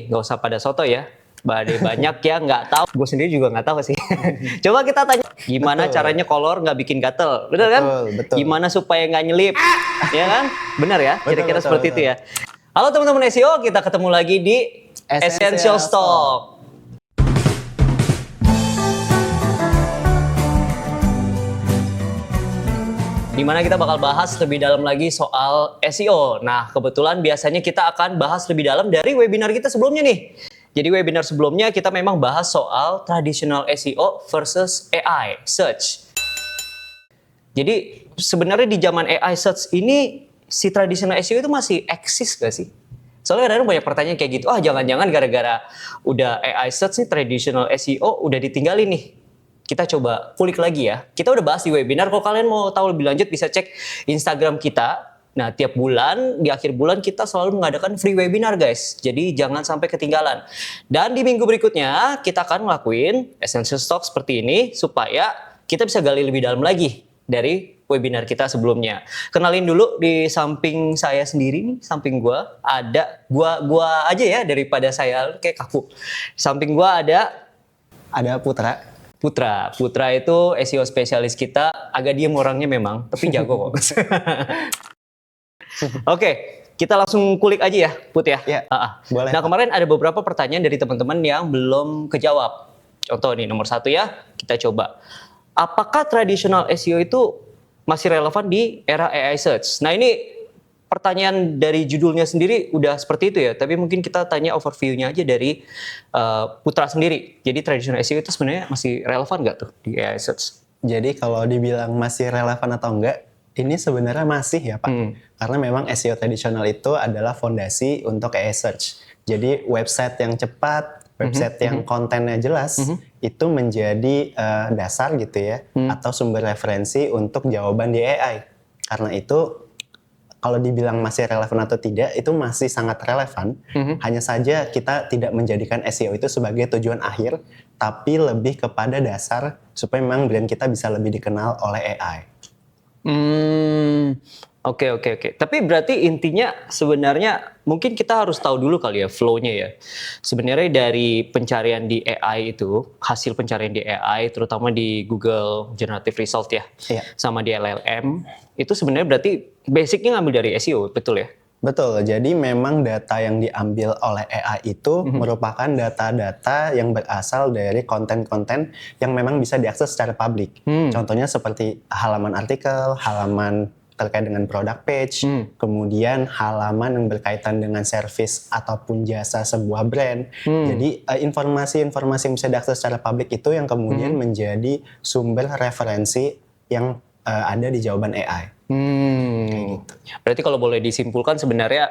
nih, nggak usah pada soto ya. Banyak ya nggak tahu. Gue sendiri juga nggak tahu sih. Coba kita tanya, gimana caranya kolor nggak bikin gatel? Bener kan? Betul. Gimana supaya nggak nyelip? Ya kan? Bener ya? Kira-kira seperti itu ya. Halo teman-teman SEO, kita ketemu lagi di Essential Stock. Di mana kita bakal bahas lebih dalam lagi soal SEO. Nah, kebetulan biasanya kita akan bahas lebih dalam dari webinar kita sebelumnya nih. Jadi webinar sebelumnya kita memang bahas soal traditional SEO versus AI search. Jadi sebenarnya di zaman AI search ini si traditional SEO itu masih eksis gak sih? Soalnya kadang-kadang banyak pertanyaan kayak gitu, jangan-jangan gara-gara udah AI search nih traditional SEO udah ditinggalin nih. Kita coba kulik lagi ya. Kita udah bahas di webinar, kalau kalian mau tahu lebih lanjut bisa cek Instagram kita. Nah, tiap bulan, di akhir bulan kita selalu mengadakan free webinar guys. Jadi jangan sampai ketinggalan. Dan di minggu berikutnya kita akan ngelakuin Essential Stock seperti ini supaya kita bisa gali lebih dalam lagi dari webinar kita sebelumnya. Kenalin dulu di samping saya sendiri nih, samping gua ada gua aja ya daripada saya kayak kaku. Samping gua ada Putra itu SEO spesialis kita, agak diem orangnya memang, tapi jago kok. Oke, kita langsung kulik aja ya, Put ya. Boleh. Nah, kemarin ada beberapa pertanyaan dari teman-teman yang belum kejawab. Contoh nih, nomor 1 ya, kita coba. Apakah traditional SEO itu masih relevan di era AI search? Nah, ini pertanyaan dari judulnya sendiri udah seperti itu ya, tapi mungkin kita tanya overview-nya aja dari Putra sendiri. Jadi traditional SEO itu sebenarnya masih relevan nggak tuh di AI search? Jadi kalau dibilang masih relevan atau enggak, ini sebenarnya masih ya Pak. Karena memang SEO tradisional itu adalah fondasi untuk AI search. Jadi website yang cepat, website yang kontennya jelas, itu menjadi dasar gitu ya, atau sumber referensi untuk jawaban di AI. Karena itu, kalau dibilang masih relevan atau tidak, itu masih sangat relevan. Hanya saja kita tidak menjadikan SEO itu sebagai tujuan akhir, tapi lebih kepada dasar supaya memang brand kita bisa lebih dikenal oleh AI. Oke. Tapi berarti intinya sebenarnya mungkin kita harus tahu dulu kali ya flow-nya ya. Sebenarnya dari pencarian di AI itu, hasil pencarian di AI terutama di Google Generative Result ya, sama di LLM, itu sebenarnya berarti basicnya ngambil dari SEO, betul ya? Betul, jadi memang data yang diambil oleh AI itu merupakan data-data yang berasal dari konten-konten yang memang bisa diakses secara publik. Contohnya seperti halaman artikel, halaman terkait dengan product page, kemudian halaman yang berkaitan dengan service ataupun jasa sebuah brand. Jadi informasi-informasi yang bisa diakses secara publik itu yang kemudian menjadi sumber referensi yang ada di jawaban AI. Gitu. Berarti kalau boleh disimpulkan sebenarnya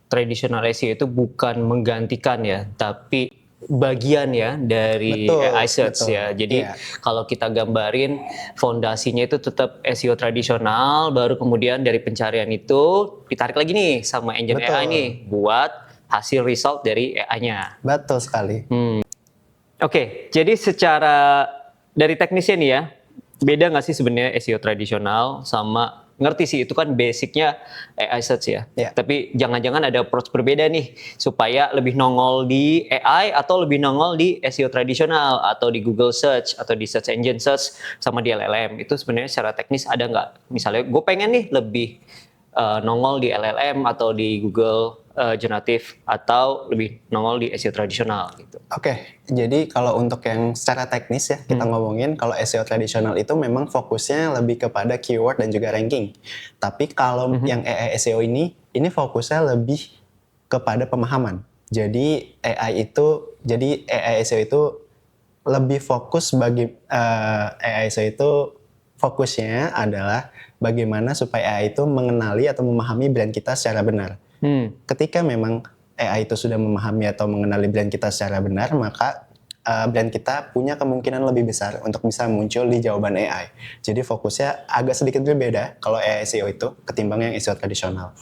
traditional SEO itu bukan menggantikan ya, tapi bagian ya dari AI search ya. Jadi kalau kita gambarin fondasinya itu tetap SEO tradisional, baru kemudian dari pencarian itu ditarik lagi nih sama engine AI nih buat hasil result dari AI-nya. Betul sekali. Oke, jadi secara dari teknisnya nih ya, beda nggak sih sebenarnya SEO tradisional sama ngerti sih itu kan basicnya AI search ya. Tapi jangan-jangan ada approach berbeda nih supaya lebih nongol di AI atau lebih nongol di SEO tradisional atau di Google Search atau di Search Engine Search sama di LLM. Itu sebenarnya secara teknis ada nggak? Misalnya gue pengen nih lebih nongol di LLM atau di Google Generative atau lebih nongol di SEO tradisional gitu. Oke, jadi kalau untuk yang secara teknis ya kita ngomongin kalau SEO tradisional itu memang fokusnya lebih kepada keyword dan juga ranking. Tapi kalau yang AI SEO ini fokusnya lebih kepada pemahaman. Jadi AI SEO itu lebih fokus AI SEO itu fokusnya adalah bagaimana supaya AI itu mengenali atau memahami brand kita secara benar. Ketika memang AI itu sudah memahami atau mengenali brand kita secara benar, maka brand kita punya kemungkinan lebih besar untuk bisa muncul di jawaban AI. Jadi fokusnya agak sedikit berbeda kalau AI SEO itu ketimbang yang SEO tradisional.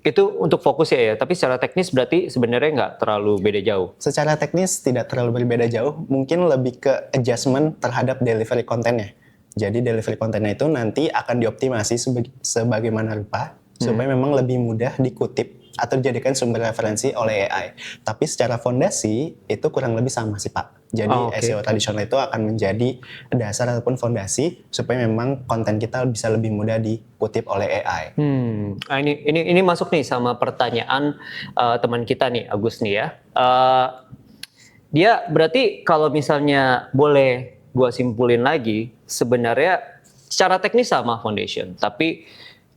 Itu untuk fokus ya, tapi secara teknis berarti sebenarnya nggak terlalu beda jauh? Secara teknis tidak terlalu berbeda jauh, mungkin lebih ke adjustment terhadap delivery kontennya. Jadi delivery kontennya itu nanti akan dioptimasi sebagaimana rupa, supaya memang lebih mudah dikutip atau dijadikan sumber referensi oleh AI. Tapi secara fondasi itu kurang lebih sama sih Pak. Jadi Oke. SEO tradisional itu akan menjadi dasar ataupun fondasi supaya memang konten kita bisa lebih mudah dikutip oleh AI. Nah, ini masuk nih sama pertanyaan teman kita nih Agus nih ya. Dia berarti kalau misalnya boleh gua simpulin lagi, sebenarnya secara teknis sama foundation, tapi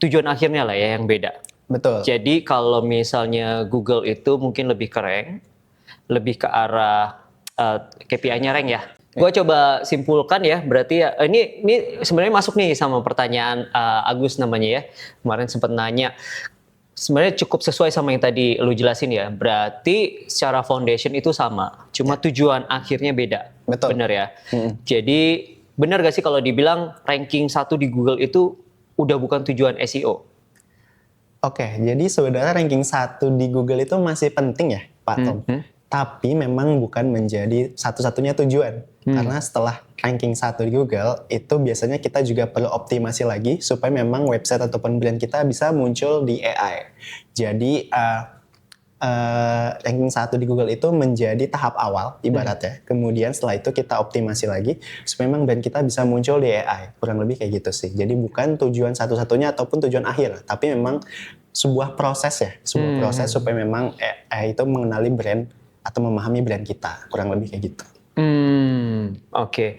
tujuan akhirnya lah ya yang beda. Betul. Jadi kalau misalnya Google itu mungkin lebih ke rank, lebih ke arah KPI-nya rank ya. Gue coba simpulkan ya, berarti ya ini sebenarnya masuk nih sama pertanyaan Agus namanya ya. Kemarin sempat nanya, sebenarnya cukup sesuai sama yang tadi lu jelasin ya. Berarti secara foundation itu sama, cuma tujuan akhirnya beda. Betul. Bener ya. Jadi benar gak sih kalau dibilang ranking 1 di Google itu udah bukan tujuan SEO? Oke, jadi sebenarnya ranking 1 di Google itu masih penting ya Pak Tom. Tapi memang bukan menjadi satu-satunya tujuan. Karena setelah ranking 1 di Google, itu biasanya kita juga perlu optimasi lagi supaya memang website ataupun brand kita bisa muncul di AI. Jadi ranking 1 di Google itu menjadi tahap awal ibaratnya. Kemudian setelah itu kita optimasi lagi supaya memang brand kita bisa muncul di AI. Kurang lebih kayak gitu sih. Jadi bukan tujuan satu-satunya ataupun tujuan akhir, tapi memang sebuah proses ya, sebuah proses supaya memang AI itu mengenali brand atau memahami brand kita. Kurang lebih kayak gitu. Oke.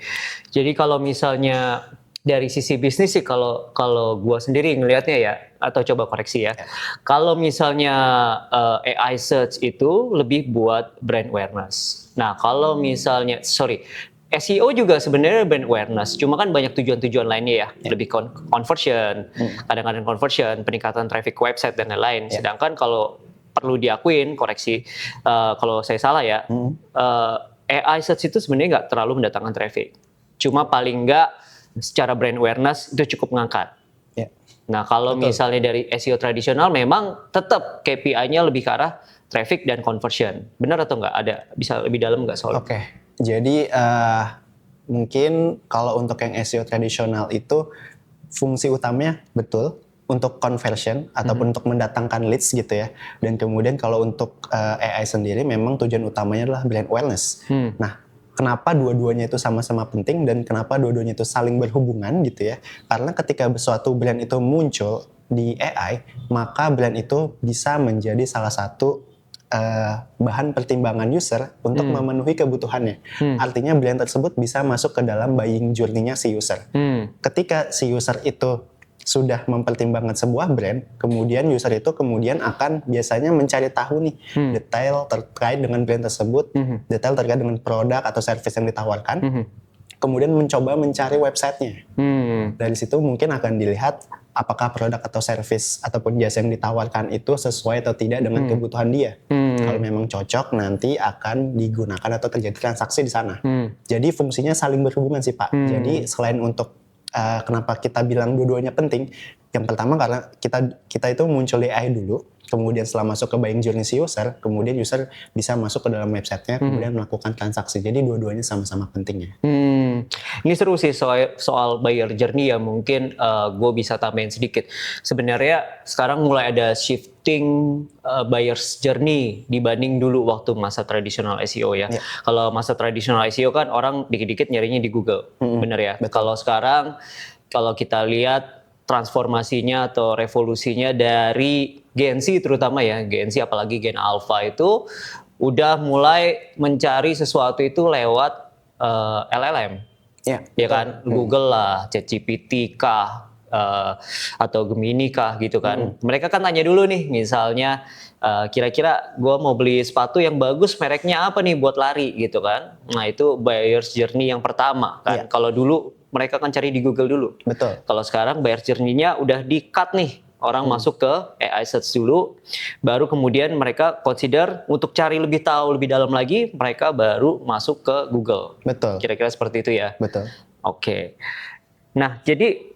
Jadi kalau misalnya dari sisi bisnis sih kalau gua sendiri ngelihatnya ya, atau coba koreksi ya. Kalau misalnya AI search itu lebih buat brand awareness. Nah, kalau misalnya SEO juga sebenarnya brand awareness, cuma kan banyak tujuan-tujuan lainnya ya, lebih conversion, kadang-kadang conversion, peningkatan traffic website dan lain-lain. Sedangkan kalau perlu diakuin, koreksi kalau saya salah ya, AI search itu sebenarnya nggak terlalu mendatangkan traffic. Cuma paling nggak secara brand awareness itu cukup mengangkat. Nah kalau misalnya dari SEO tradisional memang tetap KPI-nya lebih ke arah traffic dan conversion. Benar atau nggak? Ada bisa lebih dalam nggak soal? Oke, jadi mungkin kalau untuk yang SEO tradisional itu fungsi utamanya betul untuk conversion ataupun untuk mendatangkan leads gitu ya. Dan kemudian kalau untuk AI sendiri memang tujuan utamanya adalah brand awareness. Nah, kenapa dua-duanya itu sama-sama penting dan kenapa dua-duanya itu saling berhubungan gitu ya? Karena ketika suatu brand itu muncul di AI, maka brand itu bisa menjadi salah satu bahan pertimbangan user untuk memenuhi kebutuhannya. Artinya brand tersebut bisa masuk ke dalam buying journey-nya si user. Ketika si user itu sudah mempertimbangkan sebuah brand, kemudian user itu kemudian akan biasanya mencari tahu nih detail terkait dengan brand tersebut, detail terkait dengan produk atau service yang ditawarkan, kemudian mencoba mencari websitenya. Dari situ mungkin akan dilihat apakah produk atau service ataupun jasa yang ditawarkan itu sesuai atau tidak dengan kebutuhan dia. Kalau memang cocok, nanti akan digunakan atau terjadi transaksi di sana. Jadi fungsinya saling berhubungan sih Pak. Jadi selain untuk kenapa kita bilang dua-duanya penting, yang pertama karena kita itu muncul di AI dulu, kemudian setelah masuk ke buying journey si user, kemudian user bisa masuk ke dalam websitenya, kemudian melakukan transaksi. Jadi dua-duanya sama-sama pentingnya. Ini seru sih soal buyer journey ya, mungkin gue bisa tambahin sedikit. Sebenarnya sekarang mulai ada shifting buyer's journey dibanding dulu waktu masa tradisional SEO ya. Kalau masa tradisional SEO kan orang dikit-dikit nyarinya di Google, bener ya. Kalau sekarang kalau kita lihat transformasinya atau revolusinya dari Gen Z terutama ya, Gen Z apalagi Gen Alpha itu udah mulai mencari sesuatu itu lewat LLM. Ya kan, Google lah, ChatGPT kah, atau Gemini kah gitu kan. Mereka kan tanya dulu nih, misalnya kira-kira gue mau beli sepatu yang bagus, mereknya apa nih buat lari gitu kan. Nah itu buyer's journey yang pertama kan. Kalau dulu mereka kan cari di Google dulu. Betul. Kalau sekarang buyer's journey-nya udah di-cut nih. Orang masuk ke AI search dulu, baru kemudian mereka consider untuk cari lebih tahu lebih dalam lagi, mereka baru masuk ke Google. Betul. Kira-kira seperti itu ya. Betul. Oke. Nah, jadi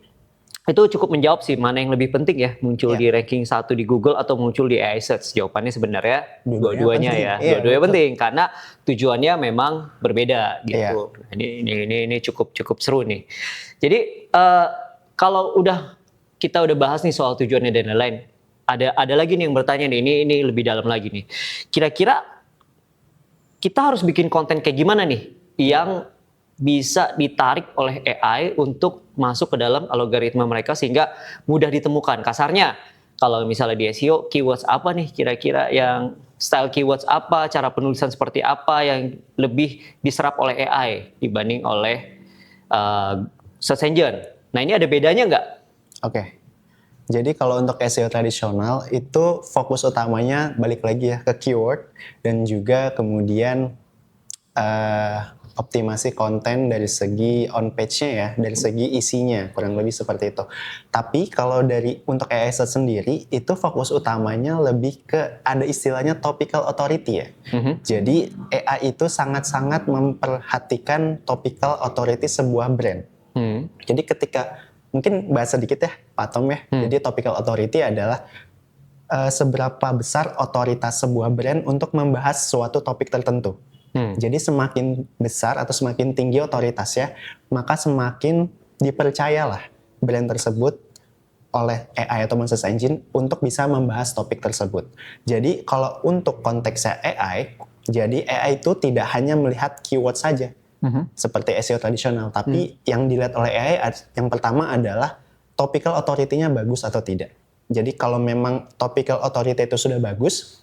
itu cukup menjawab sih mana yang lebih penting ya, muncul di ranking 1 di Google atau muncul di AI search. Jawabannya sebenarnya dua-duanya ya. Dua-duanya penting karena tujuannya memang berbeda gitu. Nah, ini cukup seru nih. Jadi kalau kita udah bahas nih soal tujuannya dan lain-lain. ada lagi nih yang bertanya nih, ini lebih dalam lagi nih. Kira-kira kita harus bikin konten kayak gimana nih yang bisa ditarik oleh AI untuk masuk ke dalam algoritma mereka sehingga mudah ditemukan. Kasarnya, kalau misalnya di SEO, keywords apa nih kira-kira yang style keywords apa, cara penulisan seperti apa yang lebih diserap oleh AI dibanding oleh search engine. Nah, ini ada bedanya nggak? Oke. Jadi kalau untuk SEO tradisional itu fokus utamanya balik lagi ya ke keyword dan juga kemudian optimasi konten dari segi on page-nya ya, dari segi isinya, kurang lebih seperti itu. Tapi kalau untuk AI search sendiri itu fokus utamanya lebih ke ada istilahnya topical authority ya. Jadi AI itu sangat-sangat memperhatikan topical authority sebuah brand. Jadi ketika mungkin bahas sedikit ya, Pak Tom ya. Jadi topical authority adalah seberapa besar otoritas sebuah brand untuk membahas suatu topik tertentu. Jadi semakin besar atau semakin tinggi otoritasnya, maka semakin dipercayalah brand tersebut oleh AI atau search engine untuk bisa membahas topik tersebut. Jadi kalau untuk konteksnya AI, jadi AI itu tidak hanya melihat keyword saja. Seperti SEO tradisional, tapi yang dilihat oleh AI yang pertama adalah topical authority-nya bagus atau tidak. Jadi kalau memang topical authority itu sudah bagus,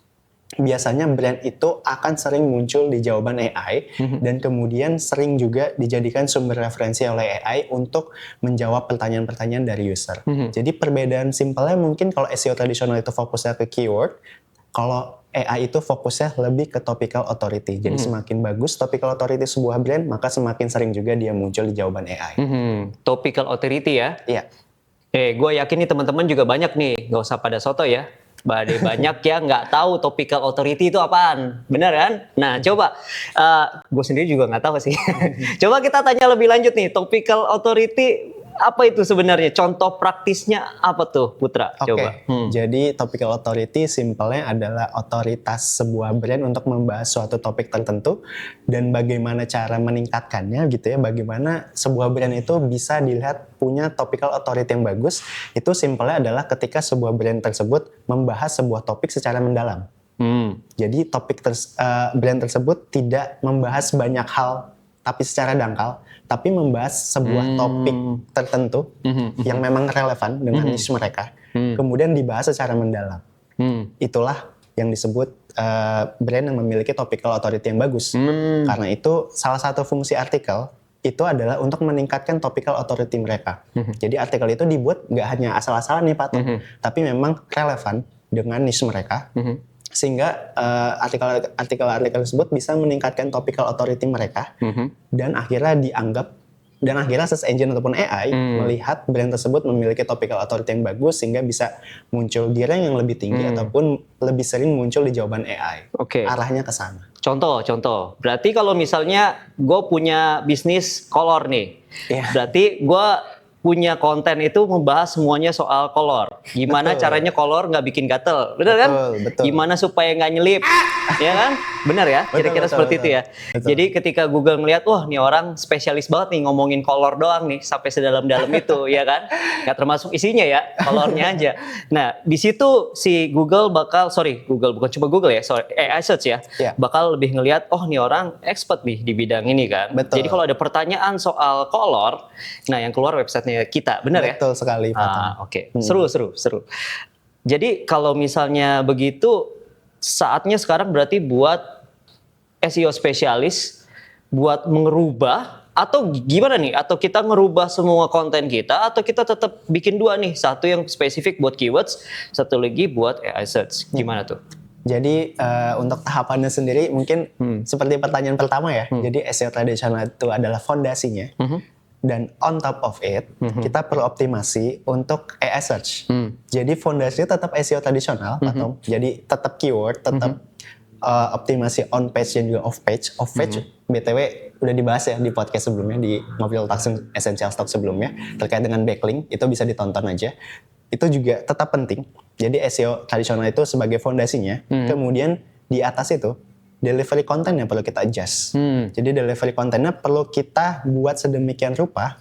biasanya brand itu akan sering muncul di jawaban AI dan kemudian sering juga dijadikan sumber referensi oleh AI untuk menjawab pertanyaan-pertanyaan dari user. Jadi perbedaan simpelnya mungkin kalau SEO tradisional itu fokusnya ke keyword, kalau AI itu fokusnya lebih ke topical authority. Jadi semakin bagus topical authority sebuah brand, maka semakin sering juga dia muncul di jawaban AI. Topical authority ya? Iya. Gue yakin nih teman-teman juga banyak nih, nggak usah pada soto ya. Banyak yang nggak tahu topical authority itu apaan, benar kan? Nah coba, gue sendiri juga nggak tahu sih. Coba kita tanya lebih lanjut nih, topical authority apa itu sebenarnya? Contoh praktisnya apa tuh, Putra? Coba. Jadi topical authority simpelnya adalah otoritas sebuah brand untuk membahas suatu topik tertentu dan bagaimana cara meningkatkannya gitu ya. Bagaimana sebuah brand itu bisa dilihat punya topical authority yang bagus. Itu simpelnya adalah ketika sebuah brand tersebut membahas sebuah topik secara mendalam. Jadi brand tersebut tidak membahas banyak hal tapi secara dangkal, tapi membahas sebuah topik tertentu yang memang relevan dengan niche mereka, kemudian dibahas secara mendalam. Itulah yang disebut brand yang memiliki topical authority yang bagus. Karena itu salah satu fungsi artikel itu adalah untuk meningkatkan topical authority mereka. Jadi artikel itu dibuat nggak hanya asal-asalan nih Pak Tom, tapi memang relevan dengan niche mereka. Sehingga artikel-artikel tersebut bisa meningkatkan topical authority mereka dan akhirnya search engine ataupun AI melihat brand tersebut memiliki topical authority yang bagus sehingga bisa muncul di rank yang lebih tinggi ataupun lebih sering muncul di jawaban AI. Arahnya ke sana. Contoh. Berarti kalau misalnya gue punya bisnis kolor nih, berarti gue punya konten itu membahas semuanya soal kolor. Gimana caranya kolor nggak bikin gatel, benar kan? Betul. Gimana supaya nggak nyelip, ya kan? Benar ya? Kira-kira seperti itu ya. Betul. Jadi ketika Google melihat, wah nih orang spesialis banget nih ngomongin kolor doang nih, sampai sedalam-dalam itu, ya kan? Nggak termasuk isinya ya, kolornya aja. Nah, di situ si Google bukan cuma Google ya, AI search ya, bakal lebih ngelihat, oh nih orang expert nih di bidang ini kan. Betul. Jadi kalau ada pertanyaan soal kolor, nah yang keluar website kita, benar ya? Betul sekali, Pak. Oke. Seru. Jadi kalau misalnya begitu, saatnya sekarang berarti buat SEO spesialis, buat merubah, atau gimana nih? Atau kita ngerubah semua konten kita, atau kita tetap bikin dua nih, satu yang spesifik buat keywords, satu lagi buat AI search. Gimana tuh? Jadi untuk tahapannya sendiri mungkin seperti pertanyaan pertama ya. Jadi SEO tradisional itu adalah fondasinya. Dan on top of it, kita perlu optimasi untuk AI search. Jadi fondasinya tetap SEO tradisional, Pak Tom. Jadi tetap keyword, tetap optimasi on page dan juga off page. Off page, BTW udah dibahas ya di podcast sebelumnya, di Mobil Talks Essential Stock sebelumnya, terkait dengan backlink, itu bisa ditonton aja. Itu juga tetap penting. Jadi SEO tradisional itu sebagai fondasinya. Kemudian di atas itu, delivery konten yang perlu kita adjust. Jadi delivery kontennya perlu kita buat sedemikian rupa,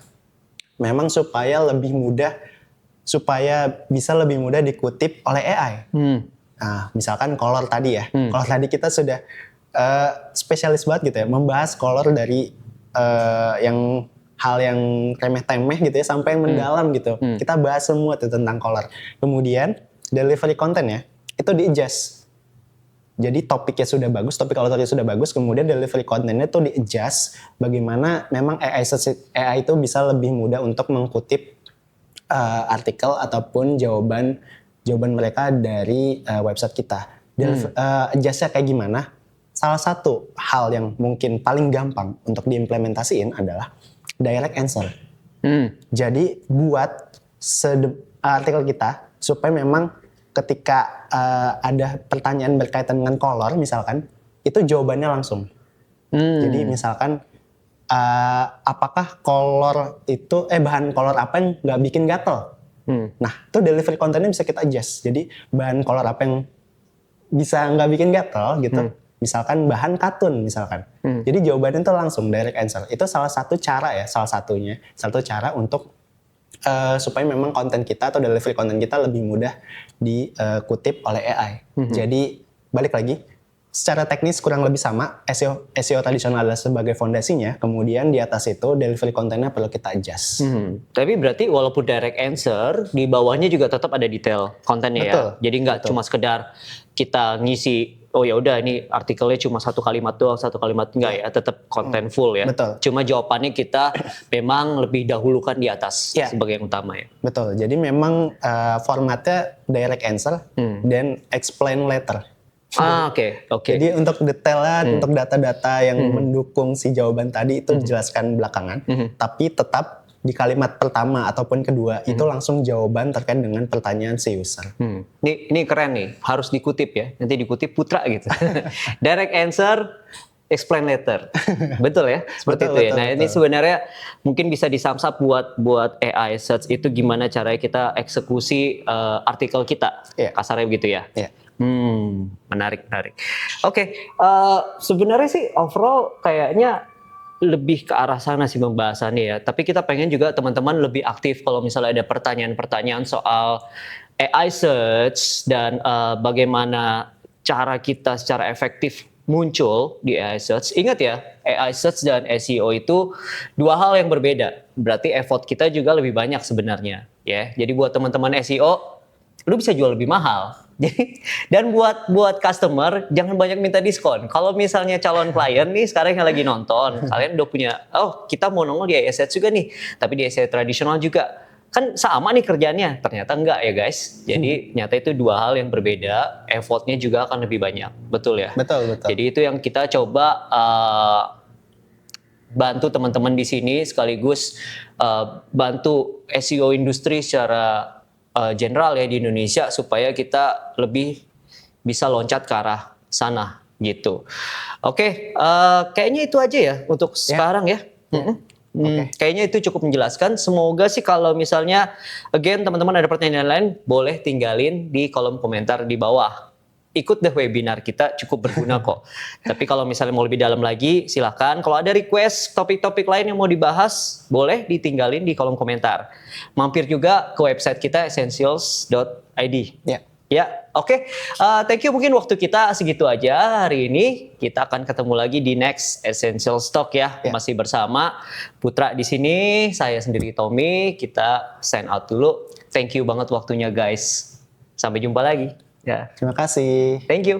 memang supaya lebih mudah supaya bisa lebih mudah dikutip oleh AI. Nah, misalkan color tadi ya. Color tadi kita sudah spesialis banget gitu ya, membahas color dari yang hal yang remeh-temeh gitu ya sampai yang mendalam gitu. Kita bahas semua tuh tentang color. Kemudian delivery content ya, itu di-adjust. Jadi topiknya sudah bagus, topik autornya sudah bagus, kemudian delivery content-nya tuh di-adjust bagaimana memang AI itu bisa lebih mudah untuk mengkutip artikel ataupun jawaban mereka dari website kita. Adjust-nya kayak gimana? Salah satu hal yang mungkin paling gampang untuk diimplementasiin adalah direct answer. Jadi buat artikel kita supaya memang ketika ada pertanyaan berkaitan dengan color misalkan, itu jawabannya langsung. Jadi misalkan apakah color itu bahan color apa yang nggak bikin gatel? Nah itu delivery content-nya bisa kita adjust. Jadi bahan color apa yang bisa nggak bikin gatel gitu? Misalkan bahan katun misalkan. Jadi jawabannya itu langsung direct answer. Itu salah satu cara ya, satu cara untuk supaya memang konten kita atau delivery konten kita lebih mudah dikutip oleh AI. Jadi balik lagi, secara teknis kurang lebih sama. SEO tradisional adalah sebagai fondasinya, kemudian di atas itu delivery kontennya perlu kita adjust. Tapi berarti walaupun direct answer, di bawahnya juga tetap ada detail kontennya. Betul, ya. Jadi nggak cuma sekedar kita ngisi, oh ya udah ini artikelnya cuma satu kalimat doang, enggak ya, tetap konten full ya. Betul. Cuma jawabannya kita memang lebih dahulukan di atas sebagai yang utama ya. Betul. Jadi memang formatnya direct answer dan explain later. Oke. Jadi untuk detailnya, untuk data-data yang mendukung si jawaban tadi itu dijelaskan belakangan, tapi tetap di kalimat pertama ataupun kedua itu langsung jawaban terkait dengan pertanyaan si user. Ini keren nih, harus dikutip ya. Nanti dikutip Putra gitu. Direct answer, explain later. Betul ya? Seperti itu ya. Nah, ini sebenarnya mungkin bisa disumsap buat AI search itu gimana caranya kita eksekusi artikel kita. Kasarnya begitu ya. Menarik. Oke, sebenarnya sih overall kayaknya lebih ke arah sana sih pembahasannya ya. Tapi kita pengen juga teman-teman lebih aktif kalau misalnya ada pertanyaan-pertanyaan soal AI search dan bagaimana cara kita secara efektif muncul di AI search. Ingat ya, AI search dan SEO itu dua hal yang berbeda. Berarti effort kita juga lebih banyak sebenarnya ya. Jadi buat teman-teman SEO, lu bisa jual lebih mahal. Dan buat customer jangan banyak minta diskon. Kalau misalnya calon klien nih sekarang yang lagi nonton, kalian udah punya, kita mau nongol di AI search juga nih, tapi di SEO tradisional juga. Kan sama nih kerjanya, ternyata enggak ya guys. Jadi nyata itu dua hal yang berbeda, effortnya juga akan lebih banyak. Betul ya? Betul. Jadi itu yang kita coba bantu teman-teman di sini, sekaligus bantu SEO industri secara general ya di Indonesia supaya kita lebih bisa loncat ke arah sana gitu. Oke, kayaknya itu aja ya untuk sekarang ya. Kayaknya itu cukup menjelaskan. Semoga sih kalau misalnya again teman-teman ada pertanyaan lain boleh tinggalin di kolom komentar di bawah. Ikut deh webinar kita, cukup berguna kok. Tapi kalau misalnya mau lebih dalam lagi silahkan. Kalau ada request topik-topik lain yang mau dibahas boleh ditinggalin di kolom komentar. Mampir juga ke website kita essentials.id. Ya, oke. Thank you, mungkin waktu kita segitu aja hari ini. Kita akan ketemu lagi di next Essentials Talk ya. Masih bersama Putra di sini, saya sendiri Tommy. Kita sign out dulu. Thank you banget waktunya guys. Sampai jumpa lagi. Ya. Terima kasih. Thank you.